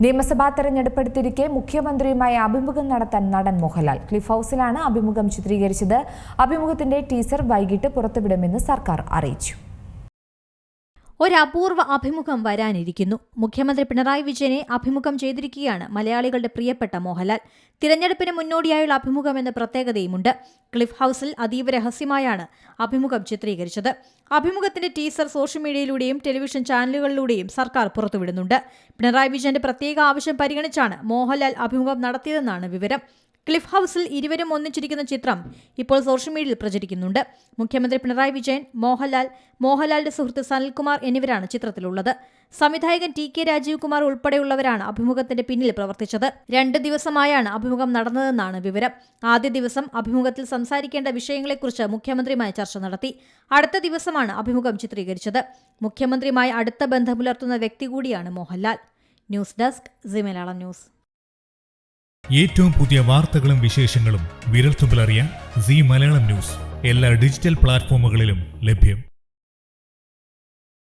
നിയമസഭാ തെരഞ്ഞെടുപ്പെടുത്തിരിക്കെ മുഖ്യമന്ത്രിയുമായി അഭിമുഖം നടത്താൻ നടൻ മോഹൻലാൽ ക്ലിഫ് ഹൗസിലാണ് അഭിമുഖം ചിത്രീകരിച്ചത്. അഭിമുഖത്തിന്റെ ടീസർ വൈകിട്ട് പുറത്തുവിടുമെന്ന് സർക്കാർ അറിയിച്ചു. ഒരപൂർവ അഭിമുഖം വരാനിരിക്കുന്നു. മുഖ്യമന്ത്രി പിണറായി വിജയനെ അഭിമുഖം ചെയ്തിരിക്കുകയാണ് മലയാളികളുടെ പ്രിയപ്പെട്ട മോഹൻലാൽ. തിരഞ്ഞെടുപ്പിന് മുന്നോടിയായുള്ള അഭിമുഖം എന്ന പ്രത്യേകതയുമുണ്ട്. ക്ലിഫ് ഹൗസിൽ അതീവ രഹസ്യമായാണ് അഭിമുഖം ചിത്രീകരിച്ചത്. അഭിമുഖത്തിന്റെ ടീസർ സോഷ്യൽ മീഡിയയിലൂടെയും ടെലിവിഷൻ ചാനലുകളിലൂടെയും സർക്കാർ പുറത്തുവിടുന്നുണ്ട്. പിണറായി വിജയന്റെ പ്രത്യേക ആവശ്യം പരിഗണിച്ചാണ് മോഹൻലാൽ അഭിമുഖം നടത്തിയതെന്നാണ് വിവരം. ക്ലിഫ് ഹൗസിൽ ഇരുവരും ഒന്നിച്ചിരിക്കുന്ന ചിത്രം ഇപ്പോൾ സോഷ്യൽ മീഡിയയിൽ പ്രചരിക്കുന്നുണ്ട്. മുഖ്യമന്ത്രി പിണറായി വിജയൻ, മോഹൻലാലിന്റെ സുഹൃത്ത് സനൽകുമാർ എന്നിവരാണ് ചിത്രത്തിലുള്ളത്. സംവിധായകൻ TK രാജീവ് കുമാർ ഉൾപ്പെടെയുള്ളവരാണ് അഭിമുഖത്തിന്റെ പിന്നിൽ പ്രവർത്തിച്ചത്. 2 ദിവസമായാണ് അഭിമുഖം നടന്നതെന്നാണ് വിവരം. ആദ്യ ദിവസം അഭിമുഖത്തിൽ സംസാരിക്കേണ്ട വിഷയങ്ങളെക്കുറിച്ച് മുഖ്യമന്ത്രിയുമായി ചർച്ച നടത്തി. അടുത്ത ദിവസമാണ് അഭിമുഖം ചിത്രീകരിച്ചത്. മുഖ്യമന്ത്രിയുമായി അടുത്ത ബന്ധം പുലർത്തുന്ന വ്യക്തി കൂടിയാണ് Mohanlal. News desk C Malayalam news. ഏറ്റവും പുതിയ വാർത്തകളും വിശേഷങ്ങളും വിരൽത്തുമ്പിലറിയാൻ സി മലയാളം ന്യൂസ് എല്ലാ ഡിജിറ്റൽ പ്ലാറ്റ്ഫോമുകളിലും ലഭ്യം.